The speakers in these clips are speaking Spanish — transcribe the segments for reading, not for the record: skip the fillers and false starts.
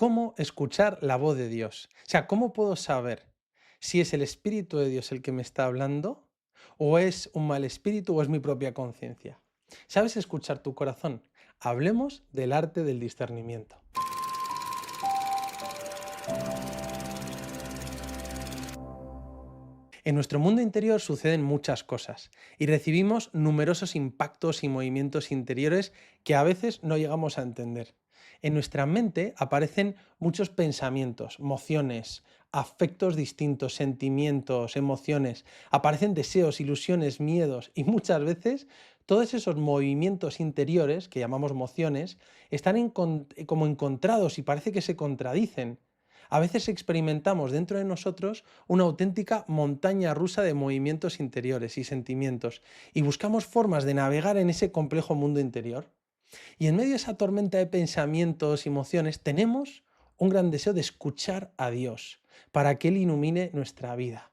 ¿Cómo escuchar la voz de Dios? O sea, ¿cómo puedo saber si es el Espíritu de Dios el que me está hablando o es un mal espíritu o es mi propia conciencia? ¿Sabes escuchar tu corazón? Hablemos del arte del discernimiento. En nuestro mundo interior suceden muchas cosas y recibimos numerosos impactos y movimientos interiores que a veces no llegamos a entender. En nuestra mente aparecen muchos pensamientos, emociones, afectos distintos, sentimientos, emociones, aparecen deseos, ilusiones, miedos y muchas veces todos esos movimientos interiores que llamamos emociones están como encontrados y parece que se contradicen. A veces experimentamos dentro de nosotros una auténtica montaña rusa de movimientos interiores y sentimientos y buscamos formas de navegar en ese complejo mundo interior. Y en medio de esa tormenta de pensamientos y emociones tenemos un gran deseo de escuchar a Dios para que Él ilumine nuestra vida.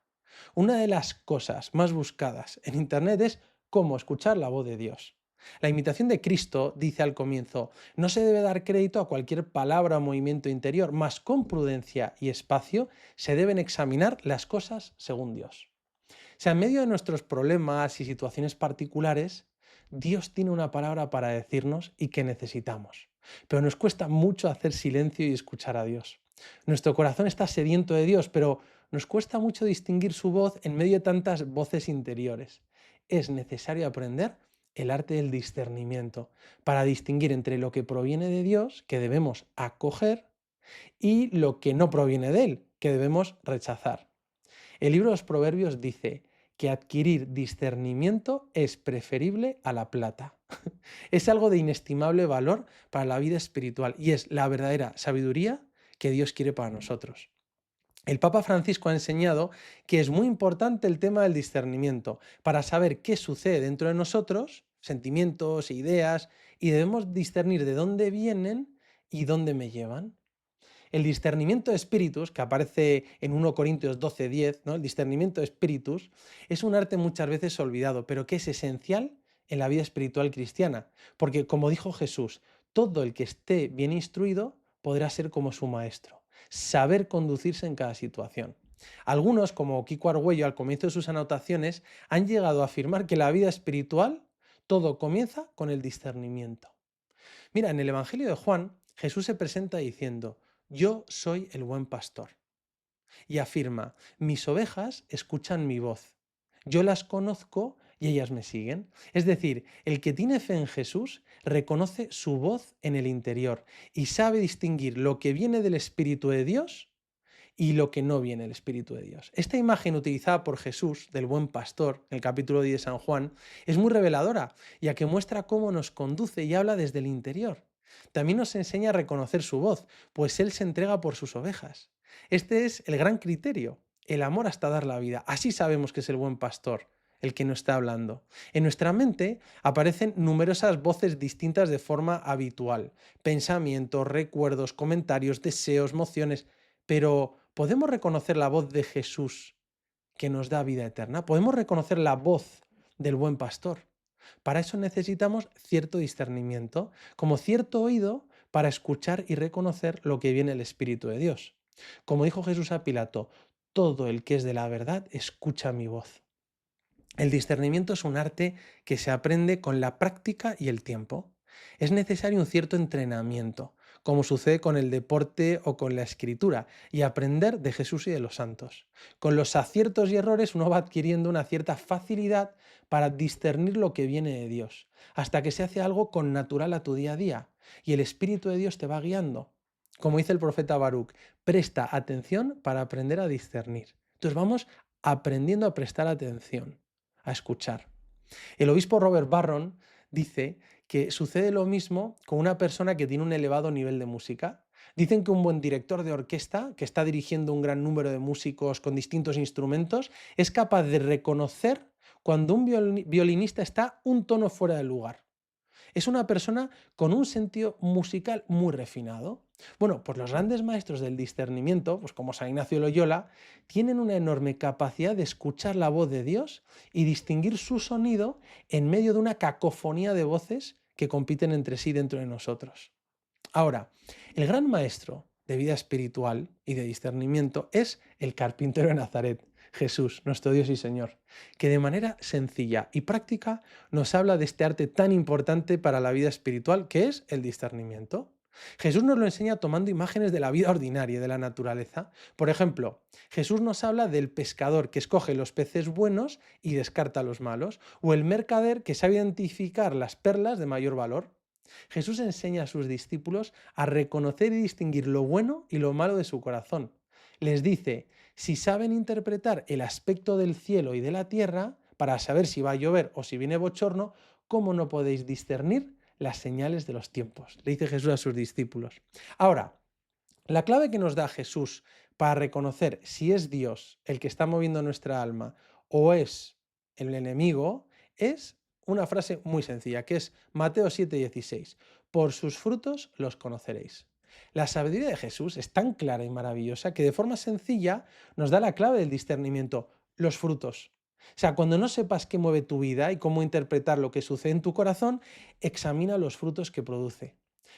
Una de las cosas más buscadas en Internet es cómo escuchar la voz de Dios. La imitación de Cristo dice al comienzo, no se debe dar crédito a cualquier palabra o movimiento interior, mas con prudencia y espacio se deben examinar las cosas según Dios. O sea, en medio de nuestros problemas y situaciones particulares, Dios tiene una palabra para decirnos y que necesitamos. Pero nos cuesta mucho hacer silencio y escuchar a Dios. Nuestro corazón está sediento de Dios, pero nos cuesta mucho distinguir su voz en medio de tantas voces interiores. Es necesario aprender el arte del discernimiento para distinguir entre lo que proviene de Dios, que debemos acoger, y lo que no proviene de Él, que debemos rechazar. El libro de los Proverbios dice que adquirir discernimiento es preferible a la plata. Es algo de inestimable valor para la vida espiritual y es la verdadera sabiduría que Dios quiere para nosotros. El Papa Francisco ha enseñado que es muy importante el tema del discernimiento para saber qué sucede dentro de nosotros, sentimientos, ideas, y debemos discernir de dónde vienen y dónde me llevan. El discernimiento de espíritus, que aparece en 1 Corintios 12:10, ¿no? El discernimiento de espíritus es un arte muchas veces olvidado, pero que es esencial en la vida espiritual cristiana, porque como dijo Jesús, todo el que esté bien instruido podrá ser como su maestro, saber conducirse en cada situación. Algunos, como Kiko Argüello al comienzo de sus anotaciones, han llegado a afirmar que la vida espiritual todo comienza con el discernimiento. Mira, en el Evangelio de Juan, Jesús se presenta diciendo, yo soy el buen pastor. Y afirma, mis ovejas escuchan mi voz. Yo las conozco y ellas me siguen. Es decir, el que tiene fe en Jesús reconoce su voz en el interior y sabe distinguir lo que viene del Espíritu de Dios y lo que no viene del Espíritu de Dios. Esta imagen utilizada por Jesús del buen pastor, en el capítulo 10 de San Juan, es muy reveladora, ya que muestra cómo nos conduce y habla desde el interior. También nos enseña a reconocer su voz, pues Él se entrega por sus ovejas. Este es el gran criterio, el amor hasta dar la vida. Así sabemos que es el buen pastor, el que nos está hablando. En nuestra mente aparecen numerosas voces distintas de forma habitual, pensamientos, recuerdos, comentarios, deseos, emociones, pero ¿podemos reconocer la voz de Jesús que nos da vida eterna? ¿Podemos reconocer la voz del buen pastor? Para eso necesitamos cierto discernimiento, como cierto oído para escuchar y reconocer lo que viene del Espíritu de Dios. Como dijo Jesús a Pilato, todo el que es de la verdad escucha mi voz. El discernimiento es un arte que se aprende con la práctica y el tiempo. Es necesario un cierto entrenamiento, como sucede con el deporte o con la escritura, y aprender de Jesús y de los santos. Con los aciertos y errores uno va adquiriendo una cierta facilidad para discernir lo que viene de Dios, hasta que se hace algo con natural a tu día a día, y el Espíritu de Dios te va guiando. Como dice el profeta Baruch, presta atención para aprender a discernir. Entonces vamos aprendiendo a prestar atención, a escuchar. El obispo Robert Barron dice que sucede lo mismo con una persona que tiene un elevado nivel de música. Dicen que un buen director de orquesta, que está dirigiendo un gran número de músicos con distintos instrumentos, es capaz de reconocer cuando un violinista está un tono fuera de lugar. Es una persona con un sentido musical muy refinado. Bueno, pues los grandes maestros del discernimiento, pues como San Ignacio de Loyola, tienen una enorme capacidad de escuchar la voz de Dios y distinguir su sonido en medio de una cacofonía de voces que compiten entre sí dentro de nosotros. Ahora, el gran maestro de vida espiritual y de discernimiento es el carpintero de Nazaret, Jesús, nuestro Dios y Señor, que de manera sencilla y práctica nos habla de este arte tan importante para la vida espiritual que es el discernimiento. Jesús nos lo enseña tomando imágenes de la vida ordinaria, de la naturaleza. Por ejemplo, Jesús nos habla del pescador que escoge los peces buenos y descarta los malos, o el mercader que sabe identificar las perlas de mayor valor. Jesús enseña a sus discípulos a reconocer y distinguir lo bueno y lo malo de su corazón. Les dice, si saben interpretar el aspecto del cielo y de la tierra, para saber si va a llover o si viene bochorno, ¿cómo no podéis discernir las señales de los tiempos? Le dice Jesús a sus discípulos. Ahora, la clave que nos da Jesús para reconocer si es Dios el que está moviendo nuestra alma o es el enemigo es una frase muy sencilla, que es Mateo 7:16. Por sus frutos los conoceréis. La sabiduría de Jesús es tan clara y maravillosa que de forma sencilla nos da la clave del discernimiento, los frutos. O sea, cuando no sepas qué mueve tu vida y cómo interpretar lo que sucede en tu corazón, examina los frutos que produce.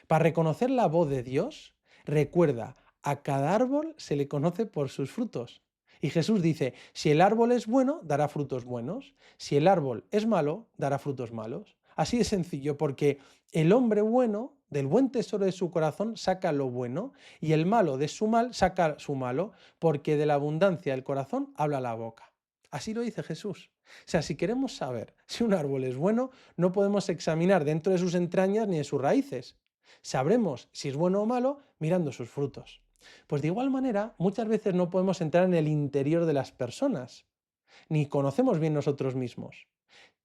Para reconocer la voz de Dios, recuerda, a cada árbol se le conoce por sus frutos. Y Jesús dice, si el árbol es bueno, dará frutos buenos. Si el árbol es malo, dará frutos malos. Así de sencillo, porque el hombre bueno, del buen tesoro de su corazón, saca lo bueno, y el malo de su mal, saca su malo, porque de la abundancia del corazón habla la boca. Así lo dice Jesús. O sea, si queremos saber si un árbol es bueno, no podemos examinar dentro de sus entrañas ni de sus raíces. Sabremos si es bueno o malo mirando sus frutos. Pues de igual manera, muchas veces no podemos entrar en el interior de las personas, ni conocemos bien nosotros mismos,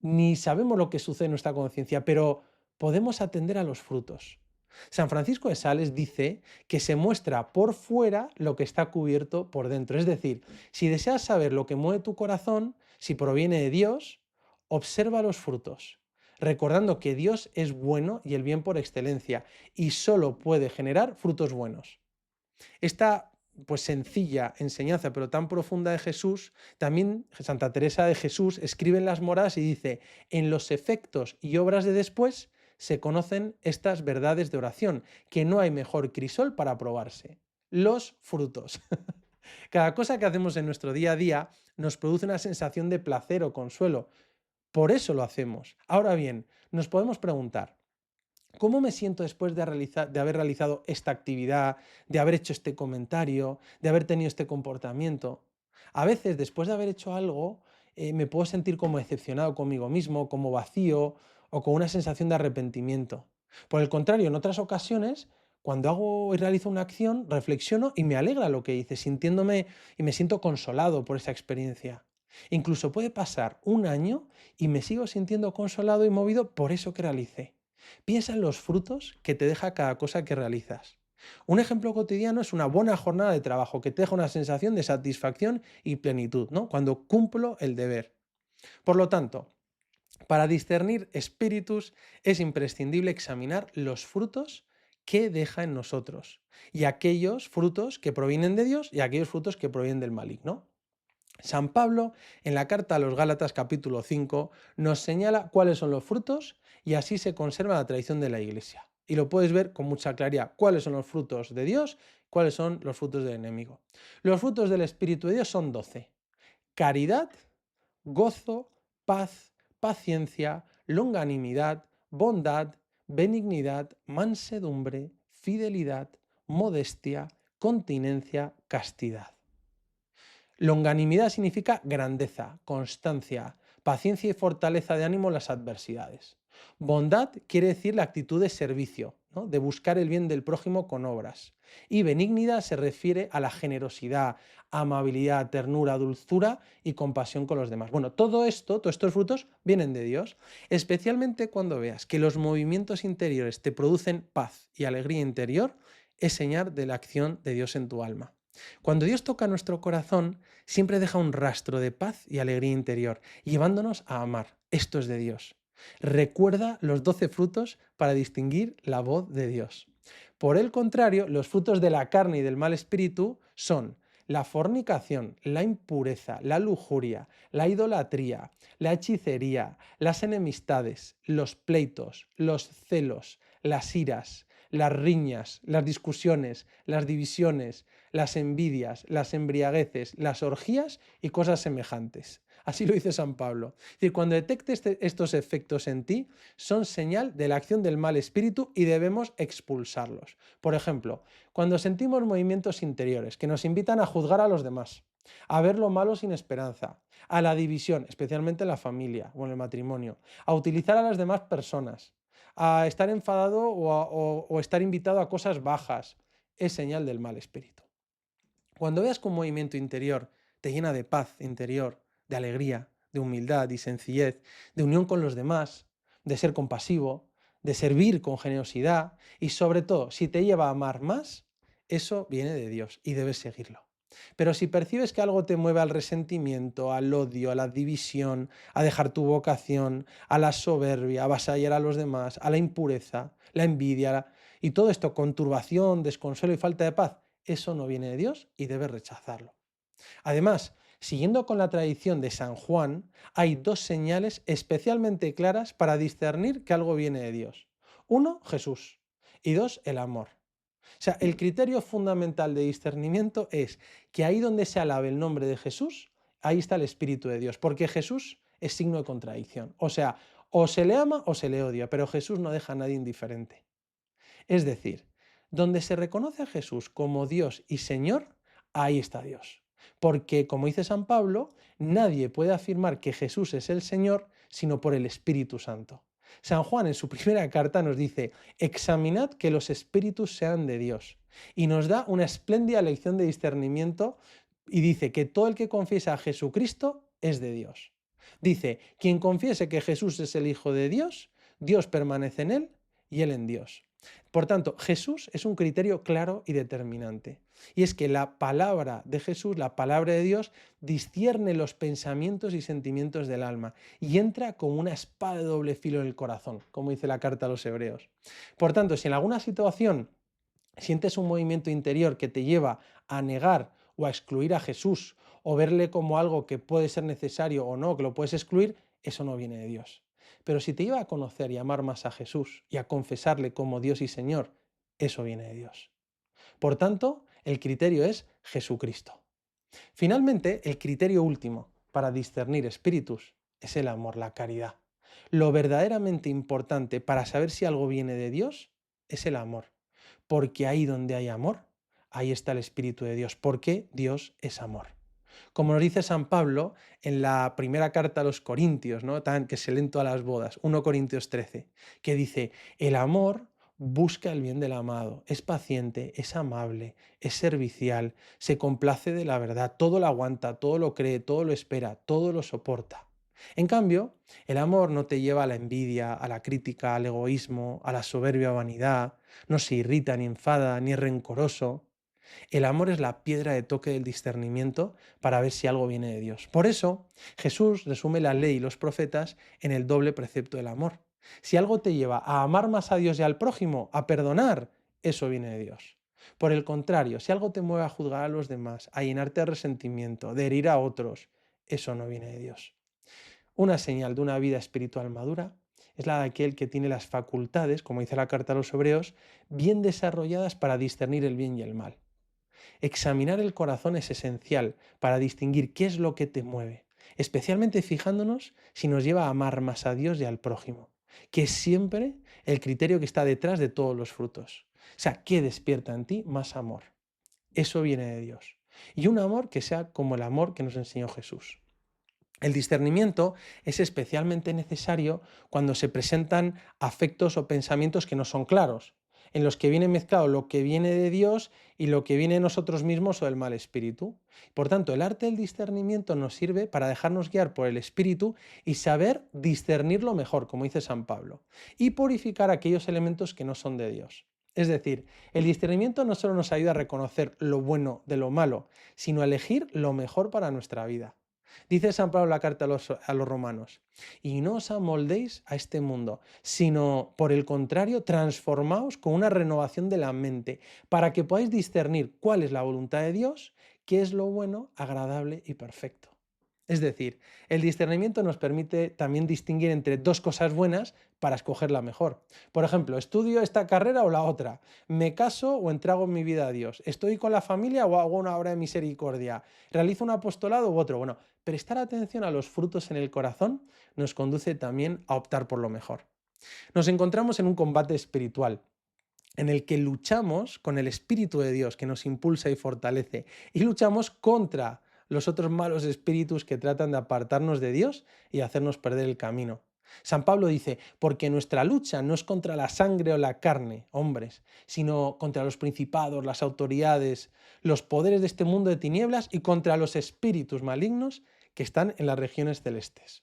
ni sabemos lo que sucede en nuestra conciencia, pero podemos atender a los frutos. San Francisco de Sales dice que se muestra por fuera lo que está cubierto por dentro. Es decir, si deseas saber lo que mueve tu corazón, si proviene de Dios, observa los frutos, recordando que Dios es bueno y el bien por excelencia, y solo puede generar frutos buenos. Esta pues sencilla enseñanza, pero tan profunda de Jesús, también Santa Teresa de Jesús escribe en las Moradas y dice, en los efectos y obras de después se conocen estas verdades de oración, que no hay mejor crisol para probarse. Los frutos. Cada cosa que hacemos en nuestro día a día nos produce una sensación de placer o consuelo. Por eso lo hacemos. Ahora bien, nos podemos preguntar, ¿cómo me siento después de haber realizado esta actividad, de haber hecho este comentario, de haber tenido este comportamiento? A veces, después de haber hecho algo, me puedo sentir como decepcionado conmigo mismo, como vacío o con una sensación de arrepentimiento. Por el contrario, en otras ocasiones, cuando hago y realizo una acción, reflexiono y me alegra lo que hice, sintiéndome y me siento consolado por esa experiencia. Incluso puede pasar un año y me sigo sintiendo consolado y movido por eso que realicé. Piensa en los frutos que te deja cada cosa que realizas. Un ejemplo cotidiano es una buena jornada de trabajo que te deja una sensación de satisfacción y plenitud, ¿no? Cuando cumplo el deber. Por lo tanto, para discernir espíritus es imprescindible examinar los frutos que deja en nosotros y aquellos frutos que provienen de Dios y aquellos frutos que provienen del maligno. San Pablo, en la carta a los Gálatas capítulo 5, nos señala cuáles son los frutos y así se conserva la tradición de la Iglesia. Y lo puedes ver con mucha claridad cuáles son los frutos de Dios, cuáles son los frutos del enemigo. Los frutos del Espíritu de Dios son 12. Caridad, gozo, paz, paciencia, longanimidad, bondad, benignidad, mansedumbre, fidelidad, modestia, continencia, castidad. Longanimidad significa grandeza, constancia, paciencia y fortaleza de ánimo en las adversidades. Bondad quiere decir la actitud de servicio, ¿no? De buscar el bien del prójimo con obras. Y benignidad se refiere a la generosidad, amabilidad, ternura, dulzura y compasión con los demás. Bueno, todo esto, todos estos frutos vienen de Dios, especialmente cuando veas que los movimientos interiores te producen paz y alegría interior, es señal de la acción de Dios en tu alma. Cuando Dios toca nuestro corazón, siempre deja un rastro de paz y alegría interior, llevándonos a amar. Esto es de Dios. Recuerda los 12 frutos para distinguir la voz de Dios. Por el contrario, los frutos de la carne y del mal espíritu son la fornicación, la impureza, la lujuria, la idolatría, la hechicería, las enemistades, los pleitos, los celos, las iras, las riñas, las discusiones, las divisiones, las envidias, las embriagueces, las orgías y cosas semejantes. Así lo dice San Pablo. Es decir, cuando detectes estos efectos en ti, son señal de la acción del mal espíritu y debemos expulsarlos. Por ejemplo, cuando sentimos movimientos interiores que nos invitan a juzgar a los demás, a ver lo malo sin esperanza, a la división, especialmente en la familia o en el matrimonio, a utilizar a las demás personas, a estar enfadado o estar invitado a cosas bajas, es señal del mal espíritu. Cuando veas que un movimiento interior te llena de paz interior, de alegría, de humildad y sencillez, de unión con los demás, de ser compasivo, de servir con generosidad y sobre todo, si te lleva a amar más, eso viene de Dios y debes seguirlo. Pero si percibes que algo te mueve al resentimiento, al odio, a la división, a dejar tu vocación, a la soberbia, a avasallar a los demás, a la impureza, la envidia, y todo esto con turbación, desconsuelo y falta de paz, eso no viene de Dios y debes rechazarlo. Además, siguiendo con la tradición de San Juan, hay dos señales especialmente claras para discernir que algo viene de Dios. Uno, Jesús. Y dos, el amor. O sea, el criterio fundamental de discernimiento es que ahí donde se alabe el nombre de Jesús, ahí está el Espíritu de Dios, porque Jesús es signo de contradicción. O sea, o se le ama o se le odia, pero Jesús no deja a nadie indiferente. Es decir, donde se reconoce a Jesús como Dios y Señor, ahí está Dios. Porque, como dice San Pablo, nadie puede afirmar que Jesús es el Señor sino por el Espíritu Santo. San Juan en su primera carta nos dice, examinad que los espíritus sean de Dios. Y nos da una espléndida lección de discernimiento y dice que todo el que confiesa a Jesucristo es de Dios. Dice, quien confiese que Jesús es el Hijo de Dios, Dios permanece en él y él en Dios. Por tanto, Jesús es un criterio claro y determinante. Y es que la palabra de Jesús, la palabra de Dios, discierne los pensamientos y sentimientos del alma y entra como una espada de doble filo en el corazón, como dice la carta a los Hebreos. Por tanto, si en alguna situación sientes un movimiento interior que te lleva a negar o a excluir a Jesús o verle como algo que puede ser necesario o no, que lo puedes excluir, eso no viene de Dios. Pero si te lleva a conocer y amar más a Jesús y a confesarle como Dios y Señor, eso viene de Dios. Por tanto, el criterio es Jesucristo. Finalmente, el criterio último para discernir espíritus es el amor, la caridad. Lo verdaderamente importante para saber si algo viene de Dios es el amor. Porque ahí donde hay amor, ahí está el Espíritu de Dios, porque Dios es amor. Como nos dice San Pablo en la primera carta a los Corintios, ¿no? Tan que se leen todas las bodas, 1 Corintios 13, que dice, el amor busca el bien del amado, es paciente, es amable, es servicial, se complace de la verdad, todo lo aguanta, todo lo cree, todo lo espera, todo lo soporta. En cambio, el amor no te lleva a la envidia, a la crítica, al egoísmo, a la soberbia o vanidad, no se irrita ni enfada ni es rencoroso. El amor es la piedra de toque del discernimiento para ver si algo viene de Dios. Por eso, Jesús resume la ley y los profetas en el doble precepto del amor. Si algo te lleva a amar más a Dios y al prójimo, a perdonar, eso viene de Dios. Por el contrario, si algo te mueve a juzgar a los demás, a llenarte de resentimiento, de herir a otros, eso no viene de Dios. Una señal de una vida espiritual madura es la de aquel que tiene las facultades, como dice la carta a los Hebreos, bien desarrolladas para discernir el bien y el mal. Examinar el corazón es esencial para distinguir qué es lo que te mueve, especialmente fijándonos si nos lleva a amar más a Dios y al prójimo, que es siempre el criterio que está detrás de todos los frutos. O sea, ¿qué despierta en ti más amor? Eso viene de Dios. Y un amor que sea como el amor que nos enseñó Jesús. El discernimiento es especialmente necesario cuando se presentan afectos o pensamientos que no son claros, en los que viene mezclado lo que viene de Dios y lo que viene de nosotros mismos o del mal espíritu. Por tanto, el arte del discernimiento nos sirve para dejarnos guiar por el espíritu y saber discernirlo mejor, como dice San Pablo, y purificar aquellos elementos que no son de Dios. Es decir, el discernimiento no solo nos ayuda a reconocer lo bueno de lo malo, sino a elegir lo mejor para nuestra vida. Dice San Pablo en la carta a los romanos, y no os amoldéis a este mundo, sino por el contrario, transformaos con una renovación de la mente, para que podáis discernir cuál es la voluntad de Dios, qué es lo bueno, agradable y perfecto. Es decir, el discernimiento nos permite también distinguir entre dos cosas buenas para escoger la mejor. Por ejemplo, ¿estudio esta carrera o la otra? ¿Me caso o entrego mi vida a Dios? ¿Estoy con la familia o hago una obra de misericordia? ¿Realizo un apostolado u otro? Bueno, prestar atención a los frutos en el corazón nos conduce también a optar por lo mejor. Nos encontramos en un combate espiritual en el que luchamos con el Espíritu de Dios que nos impulsa y fortalece y luchamos contra los otros malos espíritus que tratan de apartarnos de Dios y hacernos perder el camino. San Pablo dice, porque nuestra lucha no es contra la sangre o la carne, hombres, sino contra los principados, las autoridades, los poderes de este mundo de tinieblas y contra los espíritus malignos que están en las regiones celestes.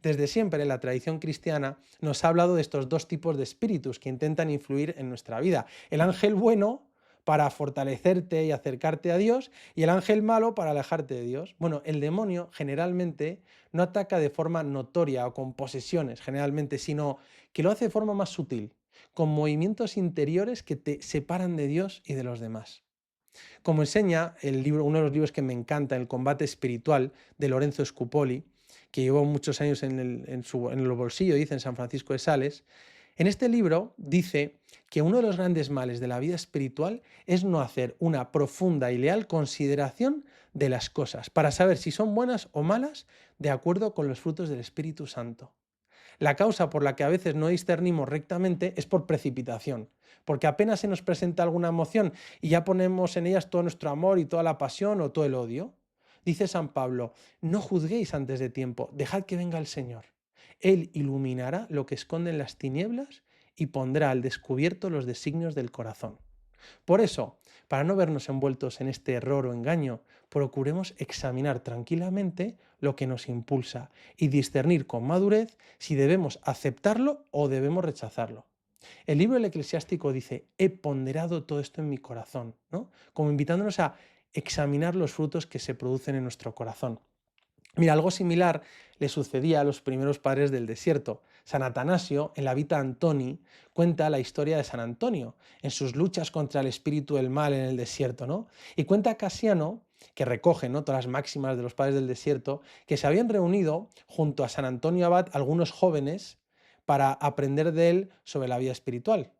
Desde siempre la tradición cristiana nos ha hablado de estos dos tipos de espíritus que intentan influir en nuestra vida. El ángel bueno para fortalecerte y acercarte a Dios y el ángel malo para alejarte de Dios. Bueno, el demonio generalmente no ataca de forma notoria o con posesiones, generalmente, sino que lo hace de forma más sutil, con movimientos interiores que te separan de Dios y de los demás. Como enseña el libro, uno de los libros que me encanta, El combate espiritual, de Lorenzo Scupoli, que llevó muchos años en el bolsillo, dice en San Francisco de Sales, en este libro dice que uno de los grandes males de la vida espiritual es no hacer una profunda y leal consideración de las cosas, para saber si son buenas o malas de acuerdo con los frutos del Espíritu Santo. La causa por la que a veces no discernimos rectamente es por precipitación, porque apenas se nos presenta alguna emoción y ya ponemos en ellas todo nuestro amor y toda la pasión o todo el odio. Dice San Pablo, no juzguéis antes de tiempo, dejad que venga el Señor. Él iluminará lo que esconde en las tinieblas y pondrá al descubierto los designios del corazón. Por eso, para no vernos envueltos en este error o engaño, procuremos examinar tranquilamente lo que nos impulsa y discernir con madurez si debemos aceptarlo o debemos rechazarlo. El libro del Eclesiástico dice, he ponderado todo esto en mi corazón, ¿no? Como invitándonos a examinar los frutos que se producen en nuestro corazón. Mira, algo similar le sucedía a los primeros padres del desierto. San Atanasio, en la Vita Antoni, cuenta la historia de San Antonio, en sus luchas contra el espíritu del mal en el desierto, ¿no? Y cuenta Casiano, que recoge, ¿no?, todas las máximas de los padres del desierto, que se habían reunido junto a San Antonio Abad algunos jóvenes para aprender de él sobre la vida espiritual.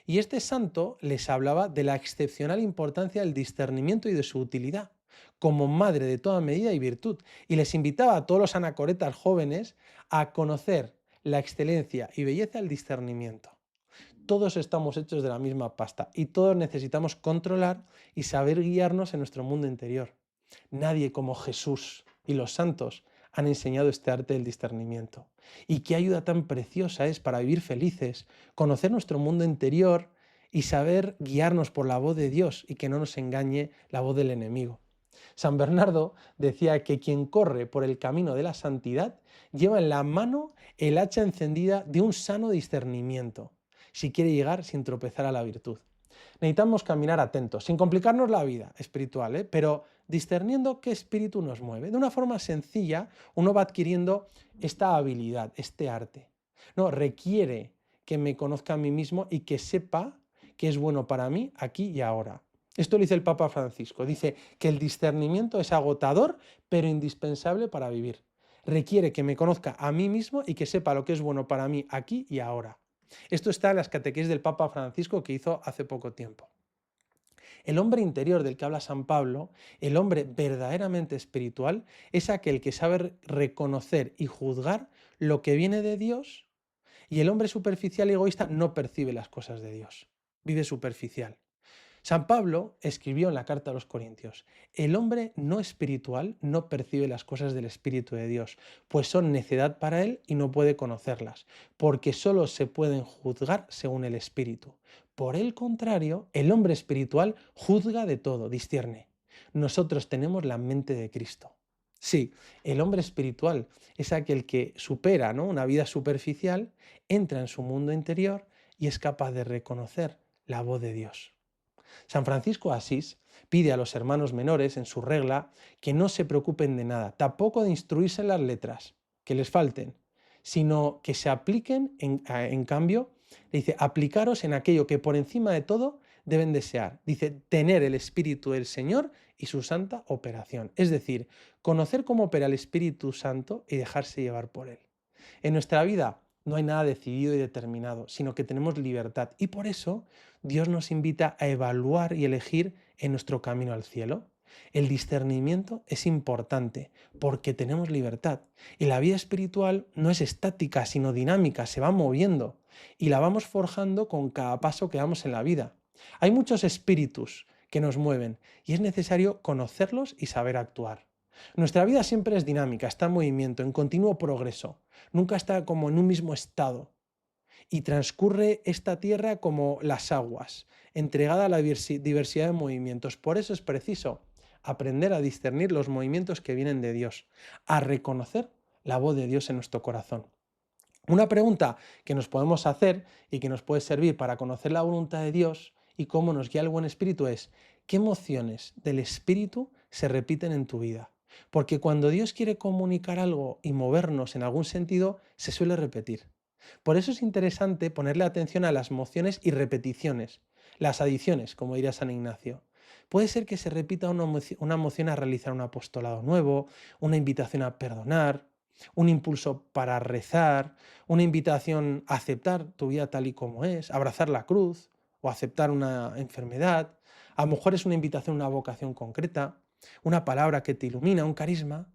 Y este santo les hablaba de la excepcional importancia del discernimiento y de su utilidad, como madre de toda medida y virtud, y les invitaba a todos los anacoretas jóvenes a conocer la excelencia y belleza del discernimiento. Todos estamos hechos de la misma pasta y todos necesitamos controlar y saber guiarnos en nuestro mundo interior. Nadie como Jesús y los santos han enseñado este arte del discernimiento. Y qué ayuda tan preciosa es para vivir felices, conocer nuestro mundo interior y saber guiarnos por la voz de Dios y que no nos engañe la voz del enemigo. San Bernardo decía que quien corre por el camino de la santidad lleva en la mano el hacha encendida de un sano discernimiento, si quiere llegar sin tropezar a la virtud. Necesitamos caminar atentos, sin complicarnos la vida espiritual, pero discerniendo qué espíritu nos mueve. De una forma sencilla, uno va adquiriendo esta habilidad, este arte. No, requiere que me conozca a mí mismo y que sepa qué es bueno para mí aquí y ahora. Esto lo dice el Papa Francisco. Dice que el discernimiento es agotador, pero indispensable para vivir. Requiere que me conozca a mí mismo y que sepa lo que es bueno para mí aquí y ahora. Esto está en las catequesis del Papa Francisco que hizo hace poco tiempo. El hombre interior del que habla San Pablo, el hombre verdaderamente espiritual, es aquel que sabe reconocer y juzgar lo que viene de Dios, y el hombre superficial y egoísta no percibe las cosas de Dios, vive superficial. San Pablo escribió en la carta a los Corintios, el hombre no espiritual no percibe las cosas del Espíritu de Dios, pues son necedad para él y no puede conocerlas, porque solo se pueden juzgar según el Espíritu. Por el contrario, el hombre espiritual juzga de todo, discierne. Nosotros tenemos la mente de Cristo. Sí, el hombre espiritual es aquel que supera, ¿no?, una vida superficial, entra en su mundo interior y es capaz de reconocer la voz de Dios. San Francisco de Asís pide a los hermanos menores en su regla que no se preocupen de nada, tampoco de instruirse en las letras, que les falten, sino que se apliquen, en cambio, le dice, aplicaros en aquello que por encima de todo deben desear. Dice, tener el Espíritu del Señor y su santa operación. Es decir, conocer cómo opera el Espíritu Santo y dejarse llevar por él. En nuestra vida no hay nada decidido y determinado, sino que tenemos libertad. Y por eso Dios nos invita a evaluar y elegir en nuestro camino al cielo. El discernimiento es importante porque tenemos libertad. Y la vida espiritual no es estática, sino dinámica, se va moviendo. Y la vamos forjando con cada paso que damos en la vida. Hay muchos espíritus que nos mueven y es necesario conocerlos y saber actuar. Nuestra vida siempre es dinámica, está en movimiento, en continuo progreso. Nunca está como en un mismo estado. Y transcurre esta tierra como las aguas, entregada a la diversidad de movimientos. Por eso es preciso aprender a discernir los movimientos que vienen de Dios, a reconocer la voz de Dios en nuestro corazón. Una pregunta que nos podemos hacer y que nos puede servir para conocer la voluntad de Dios y cómo nos guía el buen espíritu es: ¿qué emociones del espíritu se repiten en tu vida? Porque cuando Dios quiere comunicar algo y movernos en algún sentido, se suele repetir. Por eso es interesante ponerle atención a las mociones y repeticiones, las adiciones, como diría San Ignacio. Puede ser que se repita una moción a realizar un apostolado nuevo, una invitación a perdonar, un impulso para rezar, una invitación a aceptar tu vida tal y como es, abrazar la cruz o aceptar una enfermedad. A lo mejor es una invitación a una vocación concreta, una palabra que te ilumina, un carisma.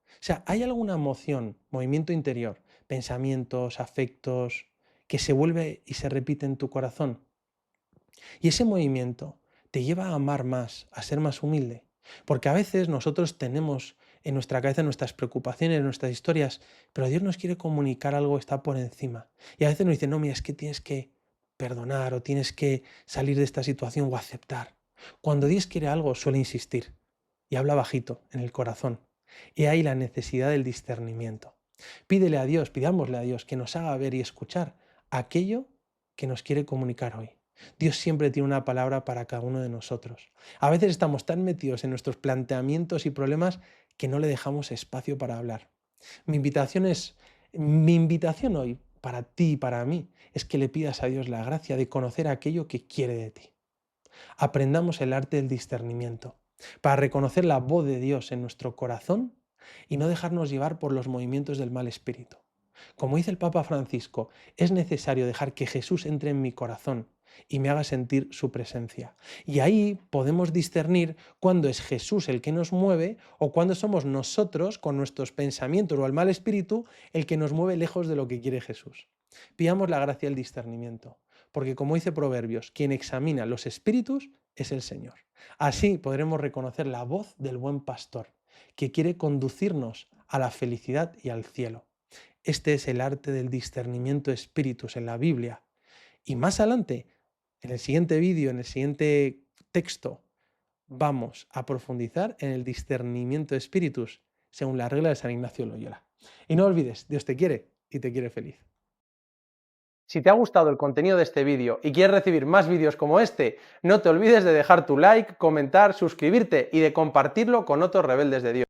O sea, ¿hay alguna emoción, movimiento interior, pensamientos, afectos, que se vuelve y se repite en tu corazón? Y ese movimiento te lleva a amar más, a ser más humilde. Porque a veces nosotros tenemos en nuestra cabeza nuestras preocupaciones, nuestras historias, pero Dios nos quiere comunicar algo que está por encima. Y a veces nos dice, no, mira, es que tienes que perdonar o tienes que salir de esta situación o aceptar. Cuando Dios quiere algo, suele insistir y habla bajito en el corazón. Y ahí la necesidad del discernimiento. Pídele a Dios, pidámosle a Dios que nos haga ver y escuchar aquello que nos quiere comunicar hoy. Dios siempre tiene una palabra para cada uno de nosotros. A veces estamos tan metidos en nuestros planteamientos y problemas que no le dejamos espacio para hablar. Mi invitación hoy para ti y para mí es que le pidas a Dios la gracia de conocer aquello que quiere de ti. Aprendamos el arte del discernimiento para reconocer la voz de Dios en nuestro corazón y no dejarnos llevar por los movimientos del mal espíritu. Como dice el Papa Francisco, es necesario dejar que Jesús entre en mi corazón y me haga sentir su presencia. Y ahí podemos discernir cuándo es Jesús el que nos mueve o cuándo somos nosotros, con nuestros pensamientos o el mal espíritu, el que nos mueve lejos de lo que quiere Jesús. Pidamos la gracia del discernimiento, porque como dice Proverbios, quien examina los espíritus es el Señor. Así podremos reconocer la voz del buen pastor, que quiere conducirnos a la felicidad y al cielo. Este es el arte del discernimiento de espíritus en la Biblia. Y más adelante, en el siguiente vídeo, en el siguiente texto, vamos a profundizar en el discernimiento de espíritus según la regla de San Ignacio de Loyola. Y no olvides, Dios te quiere y te quiere feliz. Si te ha gustado el contenido de este vídeo y quieres recibir más vídeos como este, no te olvides de dejar tu like, comentar, suscribirte y de compartirlo con otros rebeldes de Dios.